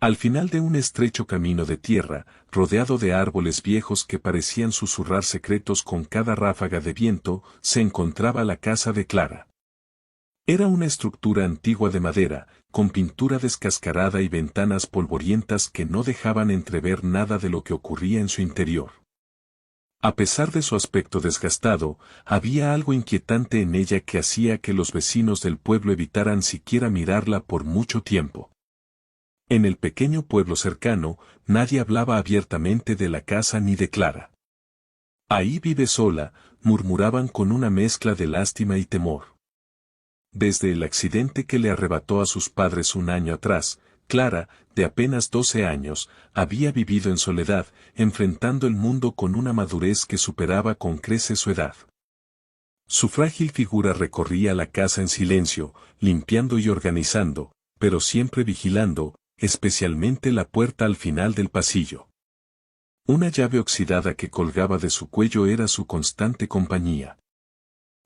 Al final de un estrecho camino de tierra, rodeado de árboles viejos que parecían susurrar secretos con cada ráfaga de viento, se encontraba la casa de Clara. Era una estructura antigua de madera, con pintura descascarada y ventanas polvorientas que no dejaban entrever nada de lo que ocurría en su interior. A pesar de su aspecto desgastado, había algo inquietante en ella que hacía que los vecinos del pueblo evitaran siquiera mirarla por mucho tiempo. En el pequeño pueblo cercano, nadie hablaba abiertamente de la casa ni de Clara. Ahí vive sola, murmuraban con una mezcla de lástima y temor. Desde el accidente que le arrebató a sus padres un año atrás, Clara, de apenas 12 años, había vivido en soledad, enfrentando el mundo con una madurez que superaba con creces su edad. Su frágil figura recorría la casa en silencio, limpiando y organizando, pero siempre vigilando, especialmente la puerta al final del pasillo. Una llave oxidada que colgaba de su cuello era su constante compañía.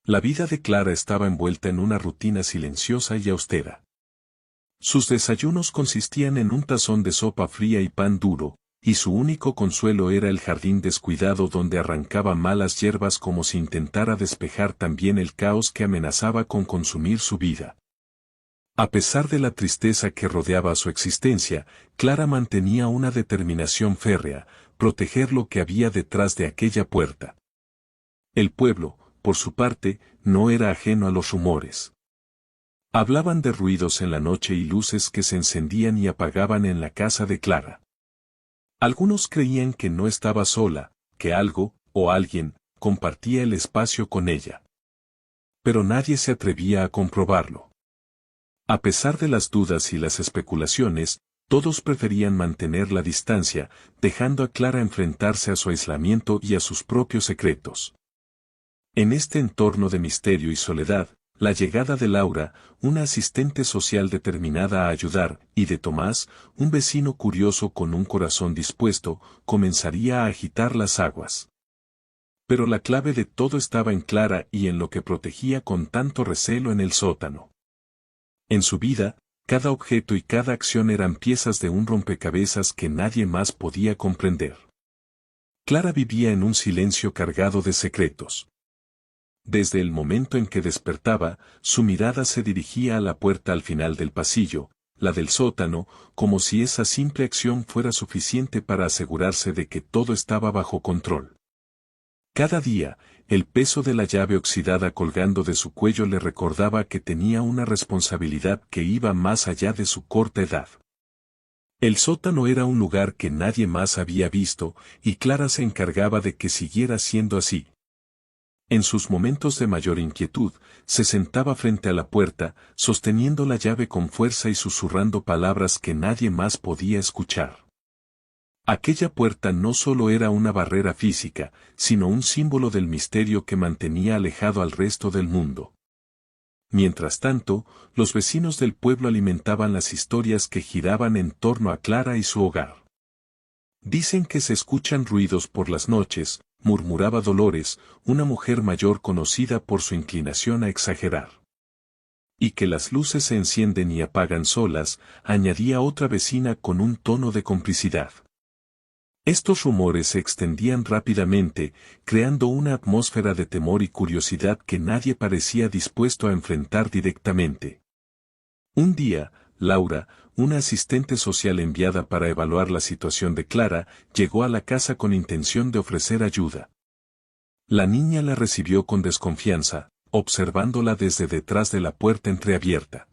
La vida de Clara estaba envuelta en una rutina silenciosa y austera. Sus desayunos consistían en un tazón de sopa fría y pan duro, y su único consuelo era el jardín descuidado donde arrancaba malas hierbas como si intentara despejar también el caos que amenazaba con consumir su vida. A pesar de la tristeza que rodeaba su existencia, Clara mantenía una determinación férrea, proteger lo que había detrás de aquella puerta. El pueblo, por su parte, no era ajeno a los rumores. Hablaban de ruidos en la noche y luces que se encendían y apagaban en la casa de Clara. Algunos creían que no estaba sola, que algo, o alguien, compartía el espacio con ella. Pero nadie se atrevía a comprobarlo. A pesar de las dudas y las especulaciones, todos preferían mantener la distancia, dejando a Clara enfrentarse a su aislamiento y a sus propios secretos. En este entorno de misterio y soledad, la llegada de Laura, una asistente social determinada a ayudar, y de Tomás, un vecino curioso con un corazón dispuesto, comenzaría a agitar las aguas. Pero la clave de todo estaba en Clara y en lo que protegía con tanto recelo en el sótano. En su vida, cada objeto y cada acción eran piezas de un rompecabezas que nadie más podía comprender. Clara vivía en un silencio cargado de secretos. Desde el momento en que despertaba, su mirada se dirigía a la puerta al final del pasillo, la del sótano, como si esa simple acción fuera suficiente para asegurarse de que todo estaba bajo control. Cada día, el peso de la llave oxidada colgando de su cuello le recordaba que tenía una responsabilidad que iba más allá de su corta edad. El sótano era un lugar que nadie más había visto, y Clara se encargaba de que siguiera siendo así. En sus momentos de mayor inquietud, se sentaba frente a la puerta, sosteniendo la llave con fuerza y susurrando palabras que nadie más podía escuchar. Aquella puerta no solo era una barrera física, sino un símbolo del misterio que mantenía alejado al resto del mundo. Mientras tanto, los vecinos del pueblo alimentaban las historias que giraban en torno a Clara y su hogar. Dicen que se escuchan ruidos por las noches, murmuraba Dolores, una mujer mayor conocida por su inclinación a exagerar. Y que las luces se encienden y apagan solas, añadía otra vecina con un tono de complicidad. Estos rumores se extendían rápidamente, creando una atmósfera de temor y curiosidad que nadie parecía dispuesto a enfrentar directamente. Un día, Laura, una asistente social enviada para evaluar la situación de Clara, llegó a la casa con intención de ofrecer ayuda. La niña la recibió con desconfianza, observándola desde detrás de la puerta entreabierta.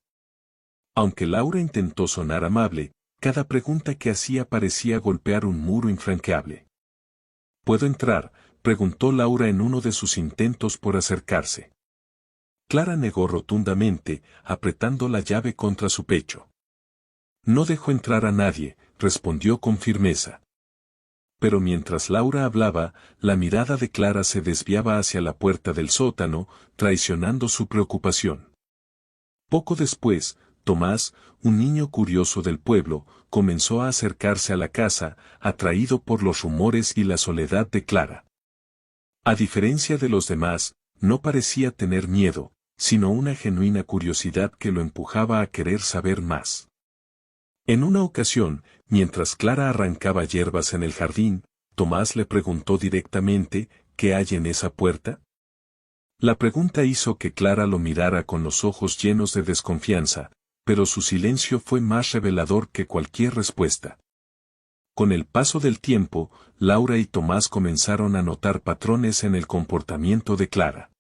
Aunque Laura intentó sonar amable, cada pregunta que hacía parecía golpear un muro infranqueable. ¿Puedo entrar?, preguntó Laura en uno de sus intentos por acercarse. Clara negó rotundamente, apretando la llave contra su pecho. No dejo entrar a nadie, respondió con firmeza. Pero mientras Laura hablaba, la mirada de Clara se desviaba hacia la puerta del sótano, traicionando su preocupación. Poco después, Tomás, un niño curioso del pueblo, comenzó a acercarse a la casa, atraído por los rumores y la soledad de Clara. A diferencia de los demás, no parecía tener miedo, sino una genuina curiosidad que lo empujaba a querer saber más. En una ocasión, mientras Clara arrancaba hierbas en el jardín, Tomás le preguntó directamente, ¿qué hay en esa puerta? La pregunta hizo que Clara lo mirara con los ojos llenos de desconfianza, pero su silencio fue más revelador que cualquier respuesta. Con el paso del tiempo, Laura y Tomás comenzaron a notar patrones en el comportamiento de Clara.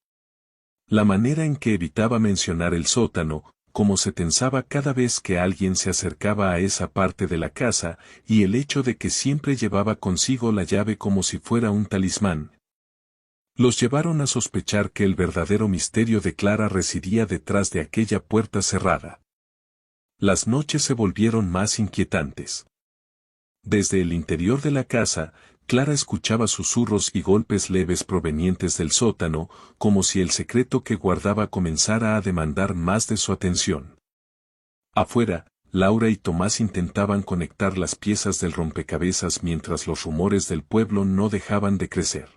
La manera en que evitaba mencionar el sótano, cómo se tensaba cada vez que alguien se acercaba a esa parte de la casa, y el hecho de que siempre llevaba consigo la llave como si fuera un talismán, los llevaron a sospechar que el verdadero misterio de Clara residía detrás de aquella puerta cerrada. Las noches se volvieron más inquietantes. Desde el interior de la casa, Clara escuchaba susurros y golpes leves provenientes del sótano, como si el secreto que guardaba comenzara a demandar más de su atención. Afuera, Laura y Tomás intentaban conectar las piezas del rompecabezas mientras los rumores del pueblo no dejaban de crecer.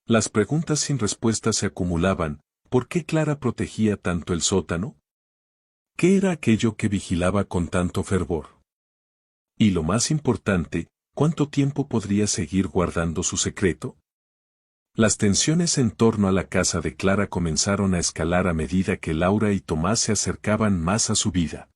Las preguntas sin respuesta se acumulaban. ¿Por qué Clara protegía tanto el sótano? ¿Qué era aquello que vigilaba con tanto fervor? Y lo más importante, ¿cuánto tiempo podría seguir guardando su secreto? Las tensiones en torno a la casa de Clara comenzaron a escalar a medida que Laura y Tomás se acercaban más a su vida.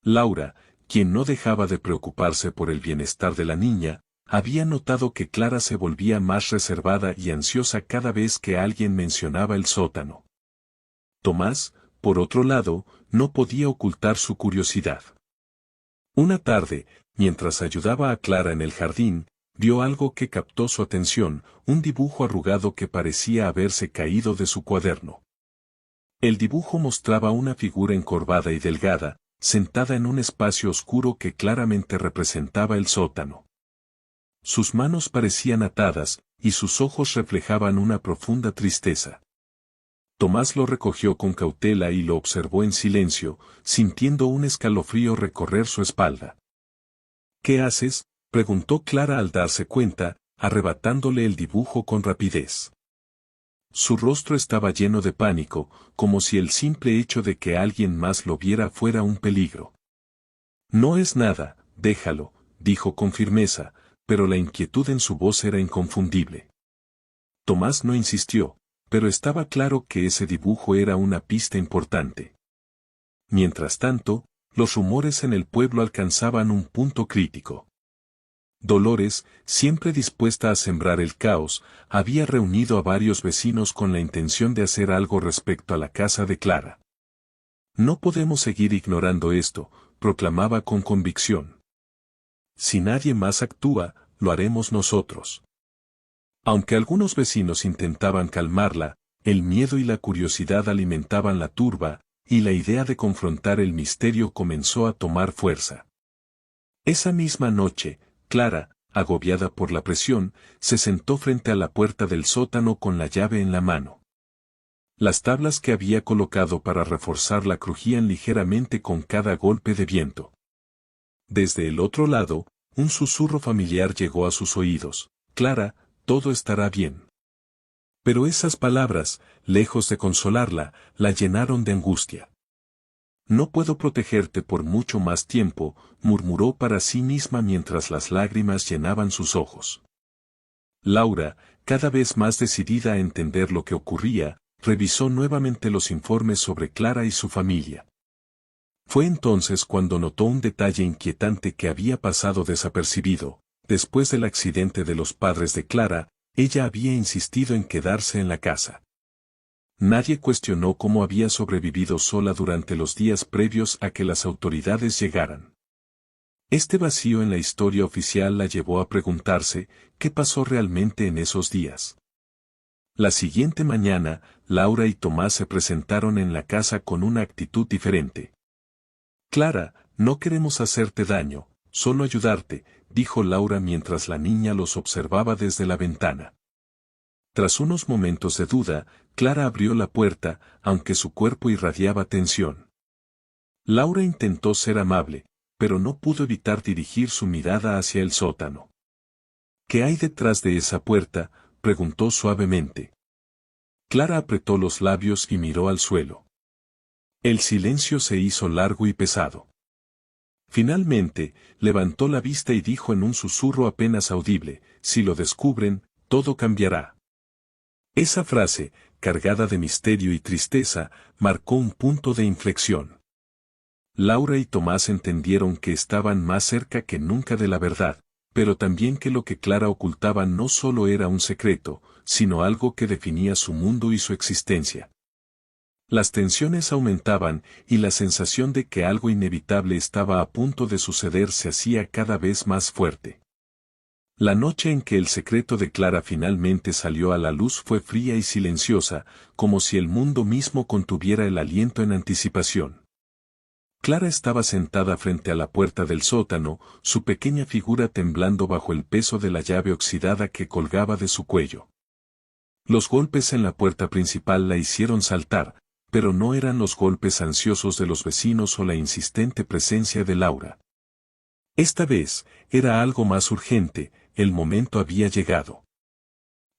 Laura, quien no dejaba de preocuparse por el bienestar de la niña, había notado que Clara se volvía más reservada y ansiosa cada vez que alguien mencionaba el sótano. Tomás, por otro lado, no podía ocultar su curiosidad. Una tarde, mientras ayudaba a Clara en el jardín, vio algo que captó su atención, un dibujo arrugado que parecía haberse caído de su cuaderno. El dibujo mostraba una figura encorvada y delgada, sentada en un espacio oscuro que claramente representaba el sótano. Sus manos parecían atadas, y sus ojos reflejaban una profunda tristeza. Tomás lo recogió con cautela y lo observó en silencio, sintiendo un escalofrío recorrer su espalda. ¿Qué haces?, preguntó Clara al darse cuenta, arrebatándole el dibujo con rapidez. Su rostro estaba lleno de pánico, como si el simple hecho de que alguien más lo viera fuera un peligro. No es nada, déjalo, dijo con firmeza, pero la inquietud en su voz era inconfundible. Tomás no insistió, pero estaba claro que ese dibujo era una pista importante. Mientras tanto, los rumores en el pueblo alcanzaban un punto crítico. Dolores, siempre dispuesta a sembrar el caos, había reunido a varios vecinos con la intención de hacer algo respecto a la casa de Clara. No podemos seguir ignorando esto, proclamaba con convicción. Si nadie más actúa, lo haremos nosotros. Aunque algunos vecinos intentaban calmarla, el miedo y la curiosidad alimentaban la turba, y la idea de confrontar el misterio comenzó a tomar fuerza. Esa misma noche, Clara, agobiada por la presión, se sentó frente a la puerta del sótano con la llave en la mano. Las tablas que había colocado para reforzarla crujían ligeramente con cada golpe de viento. Desde el otro lado, un susurro familiar llegó a sus oídos. Clara, todo estará bien. Pero esas palabras, lejos de consolarla, la llenaron de angustia. No puedo protegerte por mucho más tiempo, murmuró para sí misma mientras las lágrimas llenaban sus ojos. Laura, cada vez más decidida a entender lo que ocurría, revisó nuevamente los informes sobre Clara y su familia. Fue entonces cuando notó un detalle inquietante que había pasado desapercibido. Después del accidente de los padres de Clara, ella había insistido en quedarse en la casa. Nadie cuestionó cómo había sobrevivido sola durante los días previos a que las autoridades llegaran. Este vacío en la historia oficial la llevó a preguntarse, ¿qué pasó realmente en esos días? La siguiente mañana, Laura y Tomás se presentaron en la casa con una actitud diferente. Clara, no queremos hacerte daño, solo ayudarte, dijo Laura mientras la niña los observaba desde la ventana. Tras unos momentos de duda, Clara abrió la puerta, aunque su cuerpo irradiaba tensión. Laura intentó ser amable, pero no pudo evitar dirigir su mirada hacia el sótano. ¿Qué hay detrás de esa puerta?, preguntó suavemente. Clara apretó los labios y miró al suelo. El silencio se hizo largo y pesado. Finalmente, levantó la vista y dijo en un susurro apenas audible, si lo descubren, todo cambiará. Esa frase, cargada de misterio y tristeza, marcó un punto de inflexión. Laura y Tomás entendieron que estaban más cerca que nunca de la verdad, pero también que lo que Clara ocultaba no solo era un secreto, sino algo que definía su mundo y su existencia. Las tensiones aumentaban y la sensación de que algo inevitable estaba a punto de suceder se hacía cada vez más fuerte. La noche en que el secreto de Clara finalmente salió a la luz fue fría y silenciosa, como si el mundo mismo contuviera el aliento en anticipación. Clara estaba sentada frente a la puerta del sótano, su pequeña figura temblando bajo el peso de la llave oxidada que colgaba de su cuello. Los golpes en la puerta principal la hicieron saltar, pero no eran los golpes ansiosos de los vecinos o la insistente presencia de Laura. Esta vez, era algo más urgente, el momento había llegado.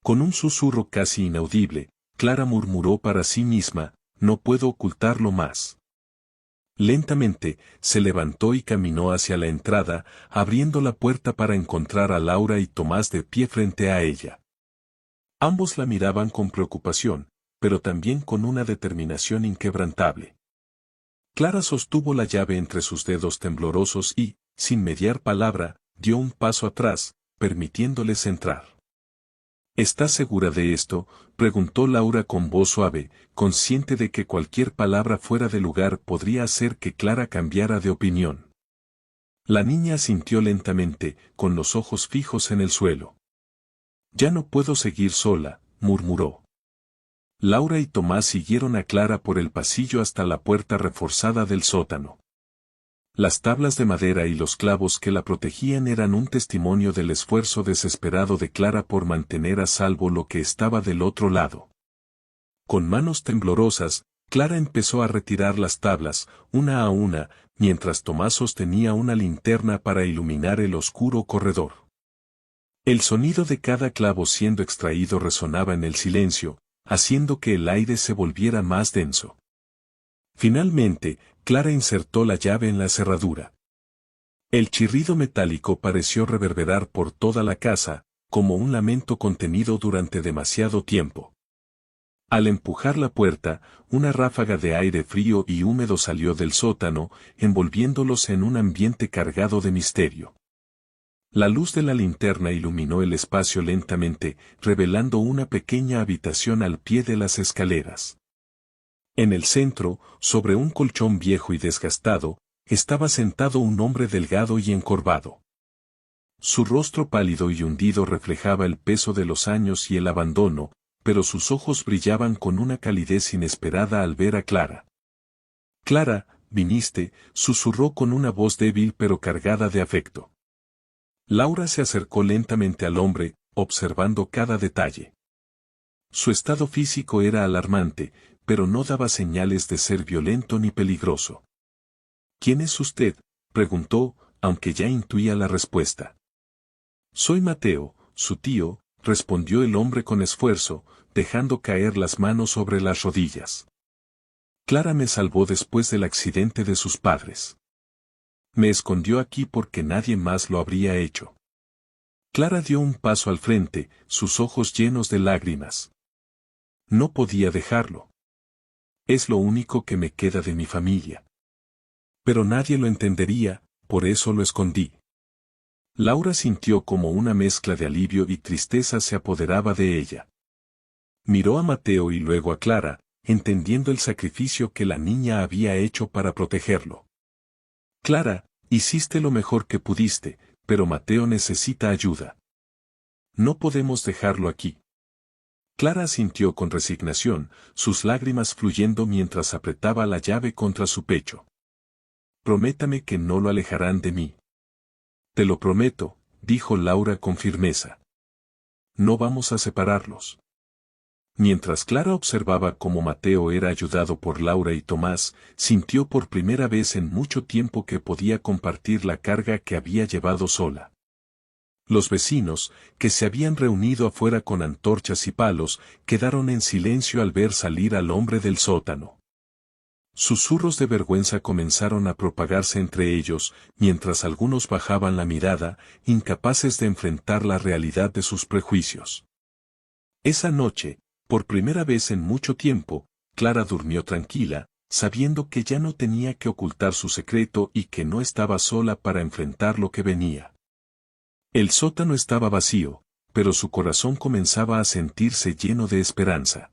Con un susurro casi inaudible, Clara murmuró para sí misma, no puedo ocultarlo más. Lentamente, se levantó y caminó hacia la entrada, abriendo la puerta para encontrar a Laura y Tomás de pie frente a ella. Ambos la miraban con preocupación, pero también con una determinación inquebrantable. Clara sostuvo la llave entre sus dedos temblorosos y, sin mediar palabra, dio un paso atrás, permitiéndoles entrar. ¿Estás segura de esto?, preguntó Laura con voz suave, consciente de que cualquier palabra fuera de lugar podría hacer que Clara cambiara de opinión. La niña asintió lentamente, con los ojos fijos en el suelo. Ya no puedo seguir sola, murmuró. Laura y Tomás siguieron a Clara por el pasillo hasta la puerta reforzada del sótano. Las tablas de madera y los clavos que la protegían eran un testimonio del esfuerzo desesperado de Clara por mantener a salvo lo que estaba del otro lado. Con manos temblorosas, Clara empezó a retirar las tablas, una a una, mientras Tomás sostenía una linterna para iluminar el oscuro corredor. El sonido de cada clavo siendo extraído resonaba en el silencio, haciendo que el aire se volviera más denso. Finalmente, Clara insertó la llave en la cerradura. El chirrido metálico pareció reverberar por toda la casa, como un lamento contenido durante demasiado tiempo. Al empujar la puerta, una ráfaga de aire frío y húmedo salió del sótano, envolviéndolos en un ambiente cargado de misterio. La luz de la linterna iluminó el espacio lentamente, revelando una pequeña habitación al pie de las escaleras. En el centro, sobre un colchón viejo y desgastado, estaba sentado un hombre delgado y encorvado. Su rostro pálido y hundido reflejaba el peso de los años y el abandono, pero sus ojos brillaban con una calidez inesperada al ver a Clara. «Clara, viniste», susurró con una voz débil pero cargada de afecto. Laura se acercó lentamente al hombre, observando cada detalle. Su estado físico era alarmante, pero no daba señales de ser violento ni peligroso. «¿Quién es usted?», preguntó, aunque ya intuía la respuesta. «Soy Mateo, su tío», respondió el hombre con esfuerzo, dejando caer las manos sobre las rodillas. «Clara me salvó después del accidente de sus padres. Me escondió aquí porque nadie más lo habría hecho». Clara dio un paso al frente, sus ojos llenos de lágrimas. «No podía dejarlo. Es lo único que me queda de mi familia. Pero nadie lo entendería, por eso lo escondí». Laura sintió como una mezcla de alivio y tristeza se apoderaba de ella. Miró a Mateo y luego a Clara, entendiendo el sacrificio que la niña había hecho para protegerlo. «Clara, hiciste lo mejor que pudiste, pero Mateo necesita ayuda. No podemos dejarlo aquí». Clara asintió con resignación, sus lágrimas fluyendo mientras apretaba la llave contra su pecho. «Prométame que no lo alejarán de mí». «Te lo prometo», dijo Laura con firmeza. «No vamos a separarlos». Mientras Clara observaba cómo Mateo era ayudado por Laura y Tomás, sintió por primera vez en mucho tiempo que podía compartir la carga que había llevado sola. Los vecinos, que se habían reunido afuera con antorchas y palos, quedaron en silencio al ver salir al hombre del sótano. Susurros de vergüenza comenzaron a propagarse entre ellos, mientras algunos bajaban la mirada, incapaces de enfrentar la realidad de sus prejuicios. Esa noche, por primera vez en mucho tiempo, Clara durmió tranquila, sabiendo que ya no tenía que ocultar su secreto y que no estaba sola para enfrentar lo que venía. El sótano estaba vacío, pero su corazón comenzaba a sentirse lleno de esperanza.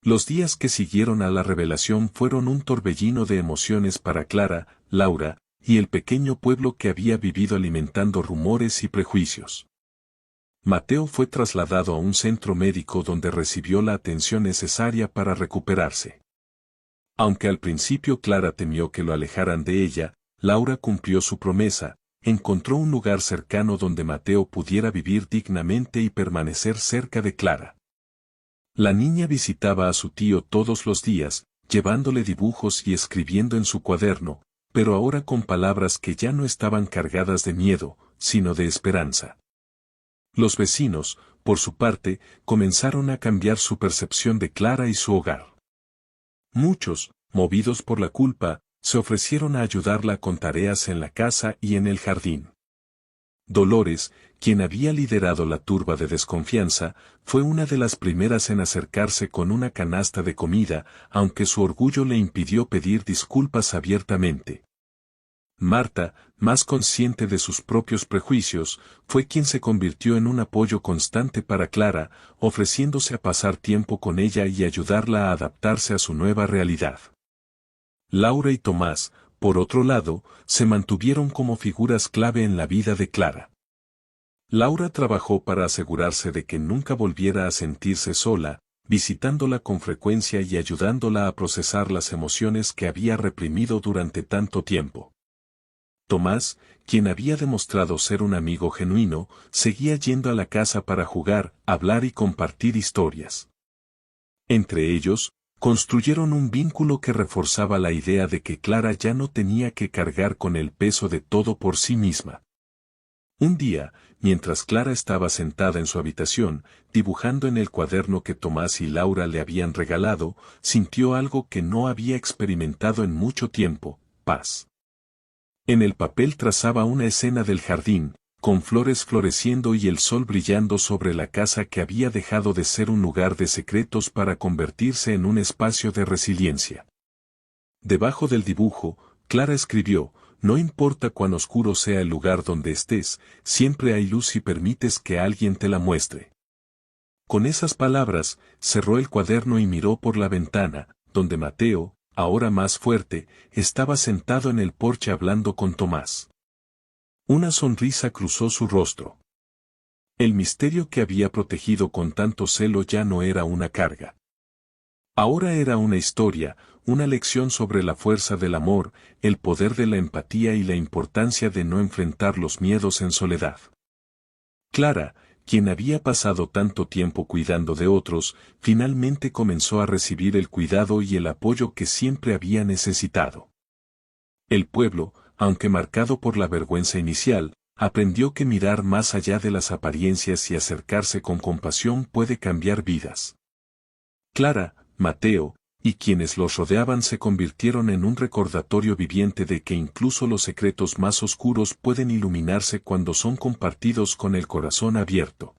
Los días que siguieron a la revelación fueron un torbellino de emociones para Clara, Laura, y el pequeño pueblo que había vivido alimentando rumores y prejuicios. Mateo fue trasladado a un centro médico donde recibió la atención necesaria para recuperarse. Aunque al principio Clara temió que lo alejaran de ella, Laura cumplió su promesa, encontró un lugar cercano donde Mateo pudiera vivir dignamente y permanecer cerca de Clara. La niña visitaba a su tío todos los días, llevándole dibujos y escribiendo en su cuaderno, pero ahora con palabras que ya no estaban cargadas de miedo, sino de esperanza. Los vecinos, por su parte, comenzaron a cambiar su percepción de Clara y su hogar. Muchos, movidos por la culpa, se ofrecieron a ayudarla con tareas en la casa y en el jardín. Dolores, quien había liderado la turba de desconfianza, fue una de las primeras en acercarse con una canasta de comida, aunque su orgullo le impidió pedir disculpas abiertamente. Marta, más consciente de sus propios prejuicios, fue quien se convirtió en un apoyo constante para Clara, ofreciéndose a pasar tiempo con ella y ayudarla a adaptarse a su nueva realidad. Laura y Tomás, por otro lado, se mantuvieron como figuras clave en la vida de Clara. Laura trabajó para asegurarse de que nunca volviera a sentirse sola, visitándola con frecuencia y ayudándola a procesar las emociones que había reprimido durante tanto tiempo. Tomás, quien había demostrado ser un amigo genuino, seguía yendo a la casa para jugar, hablar y compartir historias. Entre ellos, construyeron un vínculo que reforzaba la idea de que Clara ya no tenía que cargar con el peso de todo por sí misma. Un día, mientras Clara estaba sentada en su habitación, dibujando en el cuaderno que Tomás y Laura le habían regalado, sintió algo que no había experimentado en mucho tiempo: paz. En el papel trazaba una escena del jardín, con flores floreciendo y el sol brillando sobre la casa que había dejado de ser un lugar de secretos para convertirse en un espacio de resiliencia. Debajo del dibujo, Clara escribió: no importa cuán oscuro sea el lugar donde estés, siempre hay luz si permites que alguien te la muestre. Con esas palabras, cerró el cuaderno y miró por la ventana, donde Mateo, ahora más fuerte, estaba sentado en el porche hablando con Tomás. Una sonrisa cruzó su rostro. El misterio que había protegido con tanto celo ya no era una carga. Ahora era una historia, una lección sobre la fuerza del amor, el poder de la empatía y la importancia de no enfrentar los miedos en soledad. Clara, quien había pasado tanto tiempo cuidando de otros, finalmente comenzó a recibir el cuidado y el apoyo que siempre había necesitado. El pueblo, aunque marcado por la vergüenza inicial, aprendió que mirar más allá de las apariencias y acercarse con compasión puede cambiar vidas. Clara, Mateo, y quienes los rodeaban se convirtieron en un recordatorio viviente de que incluso los secretos más oscuros pueden iluminarse cuando son compartidos con el corazón abierto.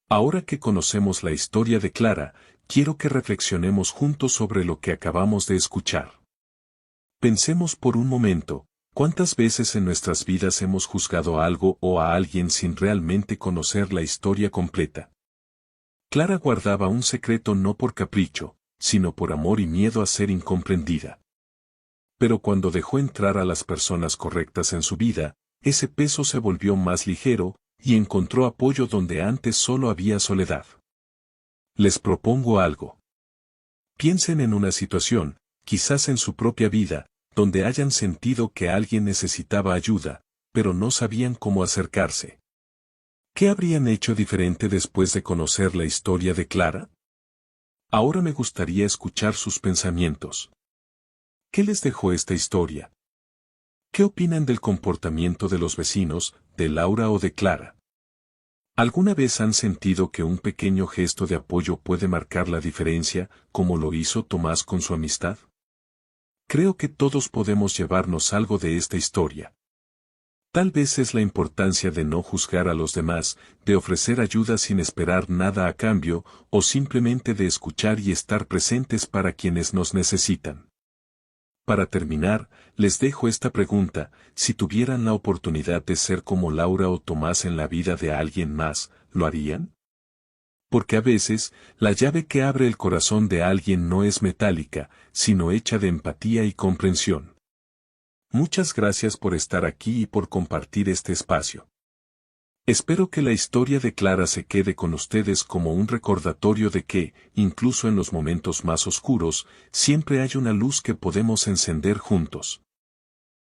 Ahora que conocemos la historia de Clara, quiero que reflexionemos juntos sobre lo que acabamos de escuchar. Pensemos por un momento: ¿cuántas veces en nuestras vidas hemos juzgado a algo o a alguien sin realmente conocer la historia completa? Clara guardaba un secreto no por capricho, sino por amor y miedo a ser incomprendida. Pero cuando dejó entrar a las personas correctas en su vida, ese peso se volvió más ligero, y encontró apoyo donde antes solo había soledad. Les propongo algo. Piensen en una situación, quizás en su propia vida, donde hayan sentido que alguien necesitaba ayuda, pero no sabían cómo acercarse. ¿Qué habrían hecho diferente después de conocer la historia de Clara? Ahora me gustaría escuchar sus pensamientos. ¿Qué les dejó esta historia? ¿Qué opinan del comportamiento de los vecinos, de Laura o de Clara? ¿Alguna vez han sentido que un pequeño gesto de apoyo puede marcar la diferencia, como lo hizo Tomás con su amistad? Creo que todos podemos llevarnos algo de esta historia. Tal vez es la importancia de no juzgar a los demás, de ofrecer ayuda sin esperar nada a cambio, o simplemente de escuchar y estar presentes para quienes nos necesitan. Para terminar, les dejo esta pregunta: si tuvieran la oportunidad de ser como Laura o Tomás en la vida de alguien más, ¿lo harían? Porque a veces, la llave que abre el corazón de alguien no es metálica, sino hecha de empatía y comprensión. Muchas gracias por estar aquí y por compartir este espacio. Espero que la historia de Clara se quede con ustedes como un recordatorio de que, incluso en los momentos más oscuros, siempre hay una luz que podemos encender juntos.